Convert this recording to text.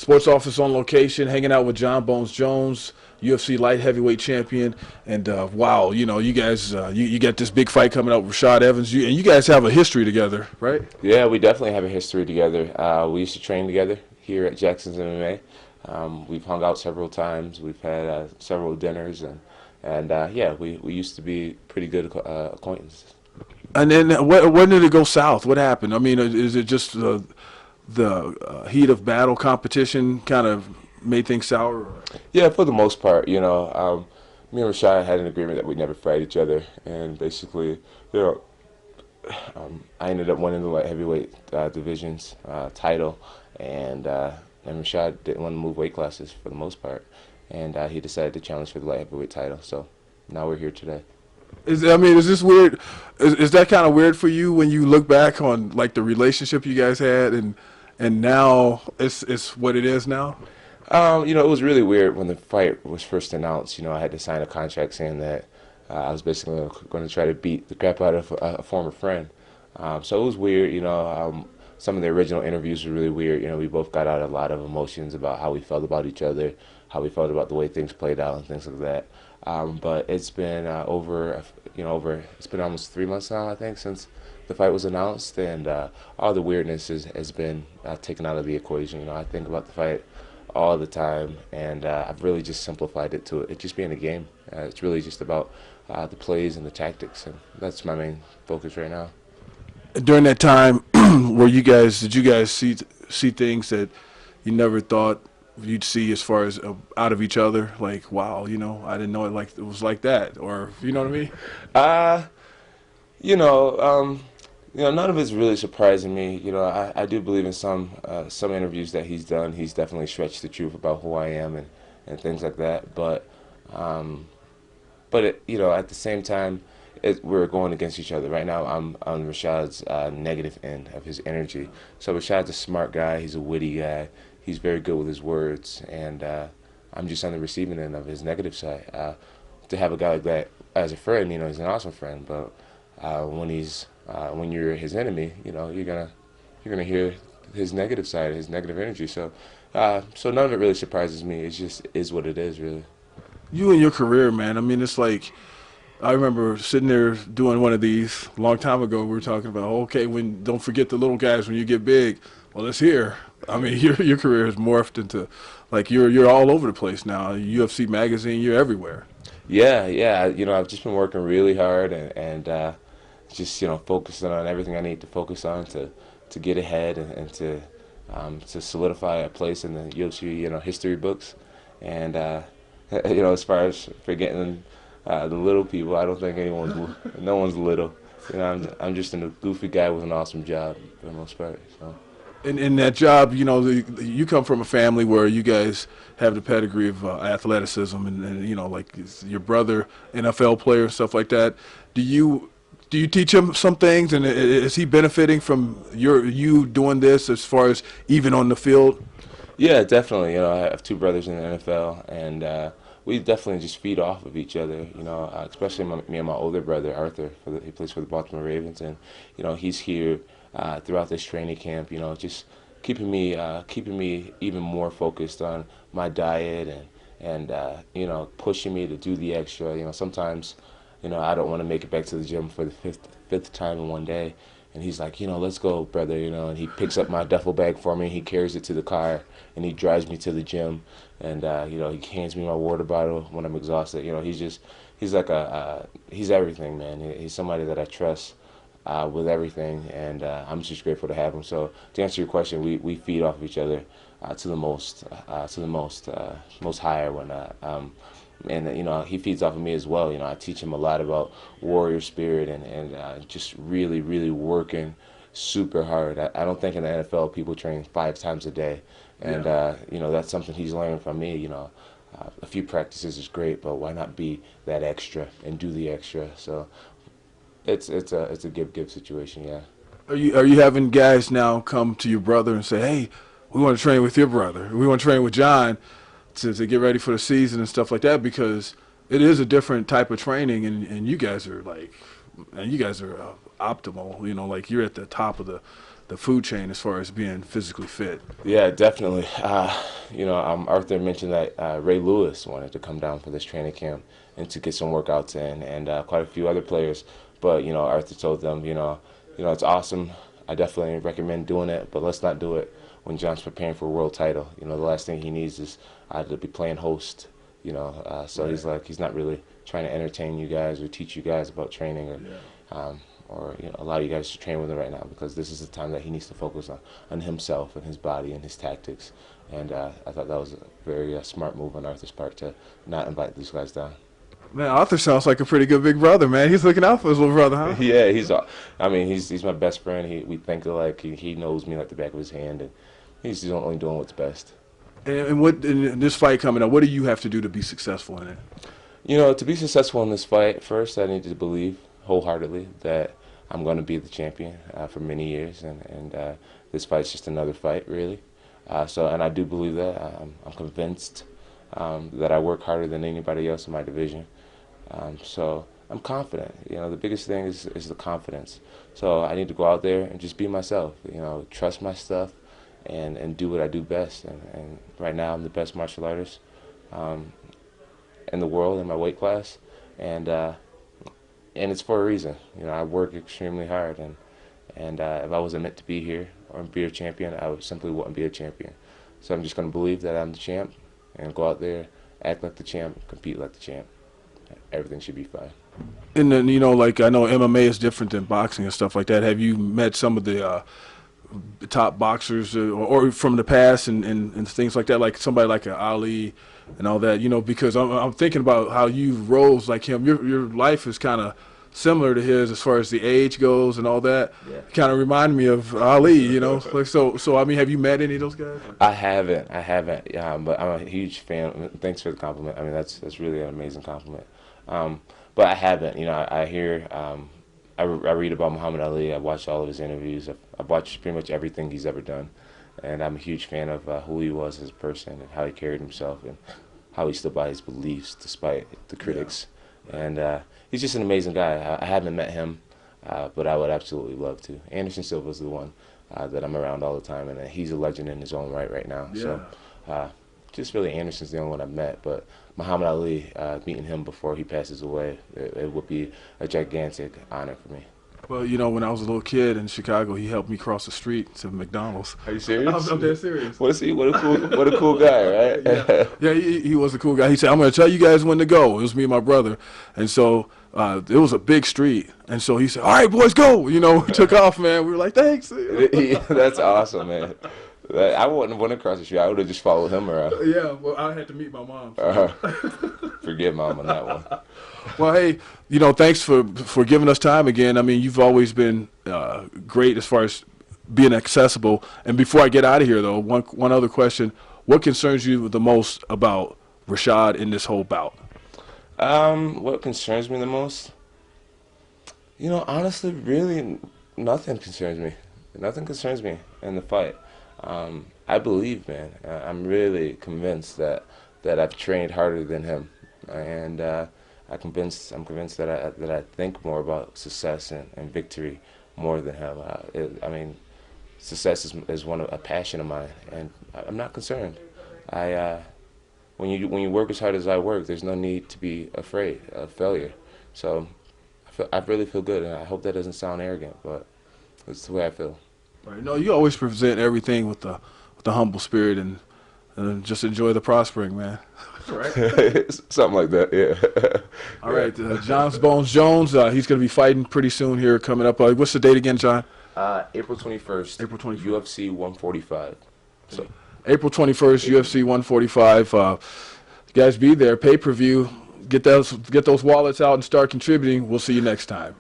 Sports Office on location, hanging out with John Bones Jones, UFC light heavyweight champion. And wow, you guys, you got this big fight coming up with Rashad Evans. And you guys have a history together, right? Yeah, we definitely have a history together. We used to train together here at Jackson's MMA. We've hung out several times. We've had several dinners, and yeah, we used to be pretty good acquaintances. And then when did it go south? What happened? I mean, is it just the heat of battle competition kind of made things sour? Yeah, for the most part, me and Rashad had an agreement that we'd never fight each other, and basically, you know, I ended up winning the light heavyweight divisions title, and Rashad didn't want to move weight classes for the most part, and he decided to challenge for the light heavyweight title. So now we're here today. Is this weird? Is that kind of weird for you when you look back on like the relationship you guys had, and now it's what it is now? It was really weird when the fight was first announced. I had to sign a contract saying that I was basically going to try to beat the crap out of a former friend. So it was weird. Some of the original interviews were really weird. We both got out a lot of emotions about how we felt about each other, how we felt about the way things played out, and things like that. But it's been it's been almost 3 months now, I think, since the fight was announced, and all the weirdness has been taken out of the equation. I think about the fight all the time, and I've really just simplified it to it just being a game. It's really just about the plays and the tactics, and that's my main focus right now. During that time, did you guys see things that you never thought you'd see as far as out of each other? Like, wow, I didn't know it was like that, or you know what I mean? Uh, you know, um, none of it's really surprising me. I do believe in some interviews that he's done. He's definitely stretched the truth about who I am and things like that. Um, but at the same time, we're going against each other right now. I'm on Rashad's negative end of his energy. So Rashad's a smart guy. He's a witty guy. He's very good with his words, and I'm just on the receiving end of his negative side. To have a guy like that as a friend, he's an awesome friend. But when you're his enemy, you're gonna hear his negative side, his negative energy. So none of it really surprises me. It just is what it is, really. You and your career, man. I mean, it's like I remember sitting there doing one of these a long time ago. We were talking about, okay, don't forget the little guys when you get big. Well, it's here. I mean, your career has morphed into like you're all over the place now. UFC magazine, you're everywhere. Yeah, yeah. I've just been working really hard and just focusing on everything I need to focus on to get ahead and to solidify a place in the UFC history books. And as far as forgetting the little people, I don't think no one's little. I'm just a goofy guy with an awesome job for the most part. So. In that job, you come from a family where you guys have the pedigree of athleticism, and like your brother, NFL player, stuff like that. Do you teach him some things, and is he benefiting from you doing this as far as even on the field? Yeah, definitely. I have two brothers in the NFL, and we definitely just feed off of each other. Especially me and my older brother Arthur. He plays for the Baltimore Ravens, and he's here throughout this training camp. Just keeping me even more focused on my diet and pushing me to do the extra. Sometimes I don't want to make it back to the gym for the fifth time in one day. And he's like, let's go, brother, and he picks up my duffel bag for me, he carries it to the car, and he drives me to the gym, and, he hands me my water bottle when I'm exhausted. He's everything, man. He's somebody that I trust with everything, and I'm just grateful to have him. So to answer your question, we feed off of each other to the most higher whatnot. And he feeds off of me as well. I teach him a lot about warrior spirit and just really, really working super hard. I don't think in the NFL people train 5 times a day, and that's something he's learning from me. A few practices is great, but why not be that extra and do the extra? So it's a give situation, yeah. Are you having guys now come to your brother and say, hey, we want to train with your brother, we want to train with John to get ready for the season and stuff like that, because it is a different type of training, and you guys are optimal. Like you're at the top of the the food chain as far as being physically fit. Yeah, definitely. Arthur mentioned that Ray Lewis wanted to come down for this training camp and to get some workouts in, and quite a few other players. But Arthur told them, it's awesome. I definitely recommend doing it, but let's not do it when John's preparing for a world title. The last thing he needs is to be playing host. So he's like, he's not really trying to entertain you guys or teach you guys about training or allow you guys to train with him right now, because this is the time that he needs to focus on himself and his body and his tactics. And I thought that was a very smart move on Arthur's part to not invite these guys down. Man, Arthur sounds like a pretty good big brother, man. He's looking out for his little brother, huh? Yeah, he's my best friend. We think alike. He knows me like the back of his hand, and he's only doing what's best. And what in this fight coming up, what do you have to do to be successful in it? To be successful in this fight, first I need to believe wholeheartedly that I'm going to be the champion for many years, and this fight's just another fight, really. And I do believe that. I'm convinced that I work harder than anybody else in my division. So I'm confident. The biggest thing is the confidence. So I need to go out there and just be myself. Trust my stuff, and do what I do best. And right now I'm the best martial artist in the world in my weight class, and it's for a reason. I work extremely hard, and if I wasn't meant to be here or be a champion, I simply wouldn't be a champion. So I'm just going to believe that I'm the champ and go out there, act like the champ, compete like the champ. Everything should be fine. And then, like I know MMA is different than boxing and stuff like that. Have you met some of the top boxers or from the past and things like that, like somebody like an Ali and all that? Because I'm thinking about how you rose like him. Your life is kind of similar to his as far as the age goes and all that. Yeah. Kind of remind me of Ali, Like so. I mean, have you met any of those guys? I haven't. But I'm a huge fan. Thanks for the compliment. I mean, that's really an amazing compliment. But I haven't. I hear. I read about Muhammad Ali. I watched all of his interviews. I've watched pretty much everything he's ever done, and I'm a huge fan of who he was as a person and how he carried himself and how he stood by his beliefs despite the critics. Yeah. And he's just an amazing guy. I haven't met him, but I would absolutely love to. Anderson Silva's the one that I'm around all the time, and he's a legend in his own right now. Yeah. So just really Anderson's the only one I've met, but Muhammad Ali, meeting him before he passes away, it would be a gigantic honor for me. Well, when I was a little kid in Chicago, he helped me cross the street to McDonald's. Are you serious? I'm dead serious. What a cool guy, right? Yeah, he was a cool guy. He said, "I'm going to tell you guys when to go." It was me and my brother, and so it was a big street, and so he said, "All right, boys, go." We took off, man. We were like, "Thanks." That's awesome, man. I wouldn't have went across the street. I would have just followed him around. Yeah, well, I had to meet my mom. Forgive Mom on that one. Well, hey, thanks for giving us time again. I mean, you've always been great as far as being accessible. And before I get out of here, though, one other question. What concerns you the most about Rashad in this whole bout? What concerns me the most? Honestly, really, nothing concerns me. Nothing concerns me in the fight. I believe, man. I'm really convinced that I've trained harder than him, and I'm convinced that I think more about success and victory more than him. Success is a passion of mine, and I'm not concerned. When you work as hard as I work, there's no need to be afraid of failure. So I really feel good, and I hope that doesn't sound arrogant, but it's the way I feel. Right. No, you always present everything with the humble spirit and just enjoy the prospering, man. Right? Something like that, yeah. All right, John Bones Jones, he's going to be fighting pretty soon here coming up. What's the date again, John? April 21st. April 21st. UFC 145. So April 21st, UFC 145. Guys, be there. Pay-per-view. Get those wallets out and start contributing. We'll see you next time.